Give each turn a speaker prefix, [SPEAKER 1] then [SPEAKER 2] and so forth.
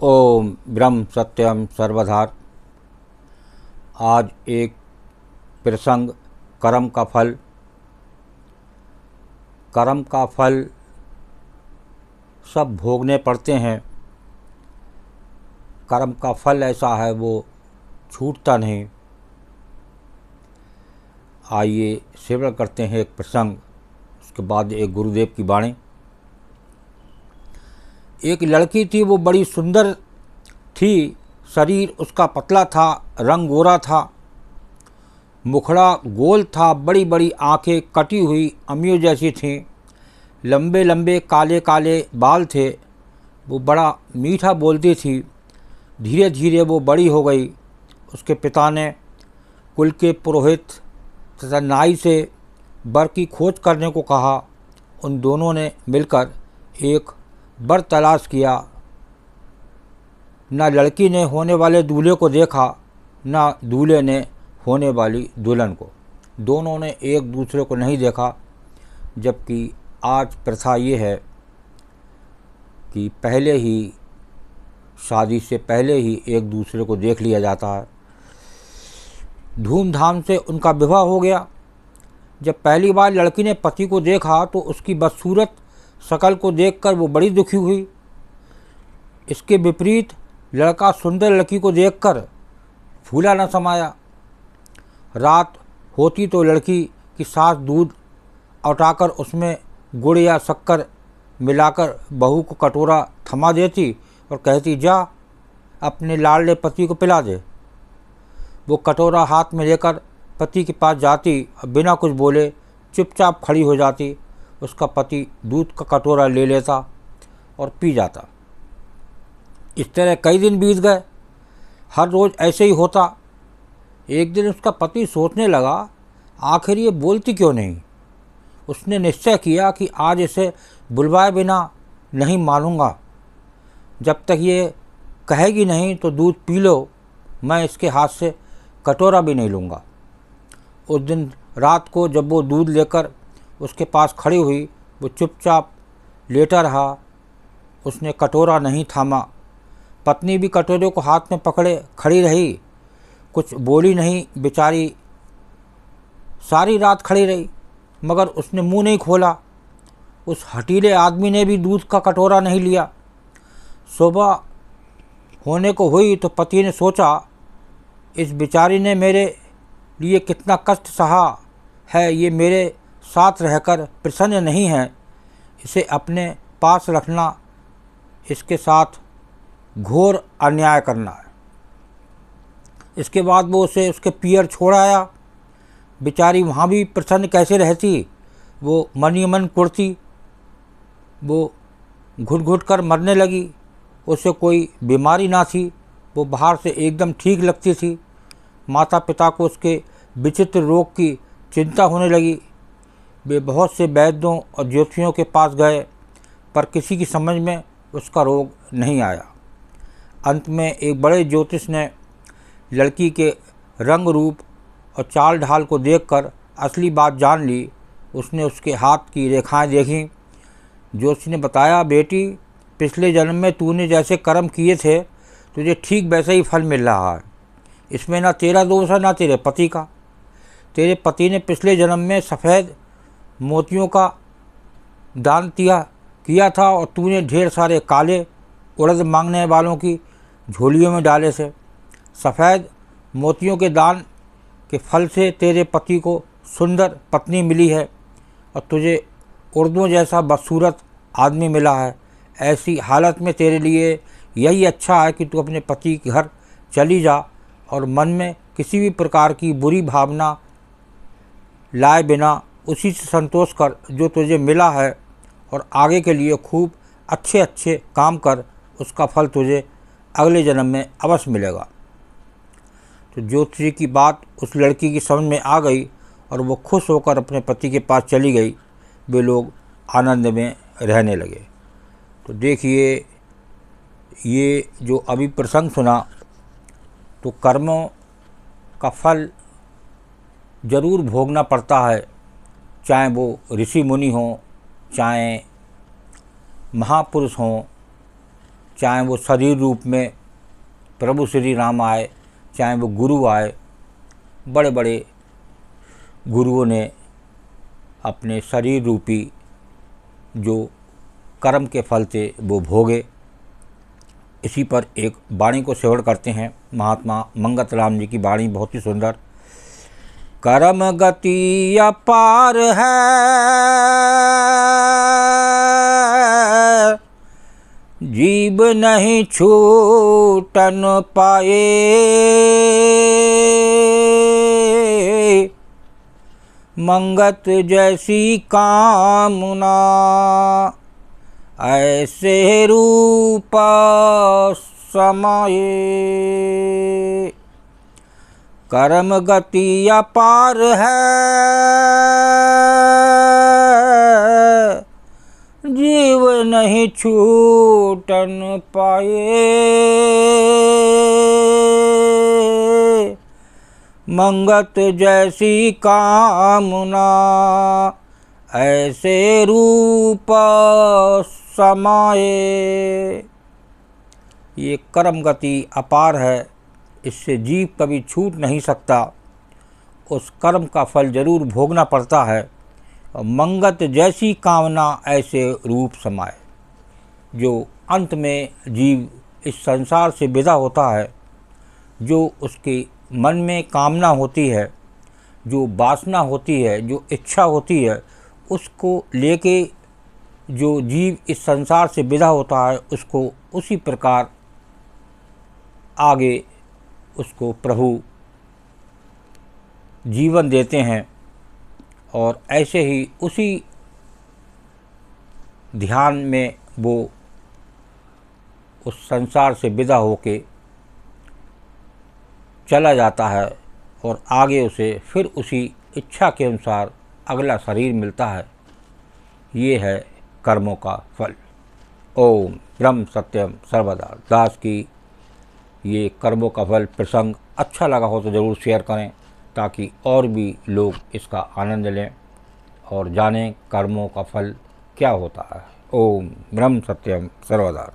[SPEAKER 1] ओम ब्रह्म सत्यम सर्वधार। आज एक प्रसंग कर्म का फल। कर्म का फल सब भोगने पड़ते हैं। कर्म का फल ऐसा है वो छूटता नहीं। आइए सेवन करते हैं एक प्रसंग, उसके बाद एक गुरुदेव की वाणी। एक लड़की थी, वो बड़ी सुंदर थी। शरीर उसका पतला था, रंग गोरा था, मुखड़ा गोल था, बड़ी बड़ी आंखें कटी हुई अमियों जैसी थीं, लंबे लंबे काले काले बाल थे। वो बड़ा मीठा बोलती थी। धीरे धीरे वो बड़ी हो गई। उसके पिता ने कुल के पुरोहित तथा नाई से वर की खोज करने को कहा। उन दोनों ने मिलकर एक वर तलाश किया। न लड़की ने होने वाले दूल्हे को देखा, न दूल्हे ने होने वाली दुल्हन को। दोनों ने एक दूसरे को नहीं देखा। जबकि आज प्रथा ये है कि पहले ही शादी से पहले ही एक दूसरे को देख लिया जाता है। धूमधाम से उनका विवाह हो गया। जब पहली बार लड़की ने पति को देखा तो उसकी बदसूरत शकल को देखकर वो बड़ी दुखी हुई। इसके विपरीत लड़का सुंदर लड़की को देखकर फूला न समाया। रात होती तो लड़की की सास दूध उठाकर उसमें गुड़ या शक्कर मिलाकर बहू को कटोरा थमा देती और कहती, जा अपने लाडले पति को पिला दे। वो कटोरा हाथ में लेकर पति के पास जाती और बिना कुछ बोले चुपचाप खड़ी हो जाती। उसका पति दूध का कटोरा ले लेता और पी जाता। इस तरह कई दिन बीत गए। हर रोज़ ऐसे ही होता। एक दिन उसका पति सोचने लगा, आखिर ये बोलती क्यों नहीं। उसने निश्चय किया कि आज इसे बुलवाए बिना नहीं मानूंगा। जब तक ये कहेगी नहीं तो दूध पी लो, मैं इसके हाथ से कटोरा भी नहीं लूँगा। उस दिन रात को जब वो दूध लेकर उसके पास खड़ी हुई, वो चुपचाप लेटा रहा। उसने कटोरा नहीं थामा। पत्नी भी कटोरे को हाथ में पकड़े खड़ी रही, कुछ बोली नहीं। बेचारी सारी रात खड़ी रही, मगर उसने मुंह नहीं खोला। उस हठीले आदमी ने भी दूध का कटोरा नहीं लिया। सुबह होने को हुई तो पति ने सोचा, इस बेचारी ने मेरे लिए कितना कष्ट सहा है, ये मेरे साथ रहकर प्रसन्न नहीं है, इसे अपने पास रखना इसके साथ घोर अन्याय करना है। इसके बाद वो उसे उसके पियर छोड़ आया। बेचारी वहाँ भी प्रसन्न कैसे रहती। वो मन ही मन कुड़ती। वो घुट घुट कर मरने लगी। उसे कोई बीमारी ना थी। वो बाहर से एकदम ठीक लगती थी। माता पिता को उसके विचित्र रोग की चिंता होने लगी। वे बहुत से वैद्यों और ज्योतिषियों के पास गए, पर किसी की समझ में उसका रोग नहीं आया। अंत में एक बड़े ज्योतिष ने लड़की के रंग रूप और चाल ढाल को देखकर असली बात जान ली। उसने उसके हाथ की रेखाएं देखीं। ज्योतिष ने बताया, बेटी, पिछले जन्म में तूने जैसे कर्म किए थे, तुझे ठीक वैसे ही फल मिल रहा है। इसमें ना तेरा दोष है ना तेरे पति का। तेरे पति ने पिछले जन्म में सफ़ेद मोतियों का दान किया था और तूने ढेर सारे काले उड़द मांगने वालों की झोलियों में डाले थे। सफ़ेद मोतियों के दान के फल से तेरे पति को सुंदर पत्नी मिली है और तुझे उर्दों जैसा बदसूरत आदमी मिला है। ऐसी हालत में तेरे लिए यही अच्छा है कि तू अपने पति के घर चली जा और मन में किसी भी प्रकार की बुरी भावना लाए बिना उसी से संतोष कर जो तुझे मिला है, और आगे के लिए खूब अच्छे अच्छे काम कर। उसका फल तुझे अगले जन्म में अवश्य मिलेगा। तो ज्योतिषी की बात उस लड़की की समझ में आ गई और वो खुश होकर अपने पति के पास चली गई। वे लोग आनंद में रहने लगे। तो देखिए, ये जो अभी प्रसंग सुना, तो कर्मों का फल जरूर भोगना पड़ता है। चाहे वो ऋषि मुनि हों, चाहे महापुरुष हों, चाहे वो शरीर रूप में प्रभु श्री राम आए, चाहे वो गुरु आए। बड़े बड़े गुरुओं ने अपने शरीर रूपी जो कर्म के फल थे वो भोगे। इसी पर एक वाणी को श्रवण करते हैं। महात्मा मंगत राम जी की वाणी बहुत ही सुंदर। कर्म गति अपार है, जीव नहीं छूटन पाए। मंगत जैसी कामना, ऐसे रूप समाये। कर्म गति अपार है, जीव नहीं छूटन पाए। मंगत जैसी कामना, ऐसे रूप समाये। ये कर्म गति अपार है, इससे जीव कभी छूट नहीं सकता। उस कर्म का फल जरूर भोगना पड़ता है। और मंगत जैसी कामना ऐसे रूप समाये। जो अंत में जीव इस संसार से विदा होता है, जो उसके मन में कामना होती है, जो वासना होती है, जो इच्छा होती है, उसको लेके जो जीव इस संसार से विदा होता है, उसको उसी प्रकार आगे उसको प्रभु जीवन देते हैं। और ऐसे ही उसी ध्यान में वो उस संसार से विदा होके चला जाता है और आगे उसे फिर उसी इच्छा के अनुसार अगला शरीर मिलता है। ये है कर्मों का फल। ओम ब्रह्म सत्यम सर्वदा दास की ये कर्मों का फल प्रसंग अच्छा लगा हो तो ज़रूर शेयर करें, ताकि और भी लोग इसका आनंद लें और जानें कर्मों का फल क्या होता है। ओम ब्रह्म सत्यम सर्वदा।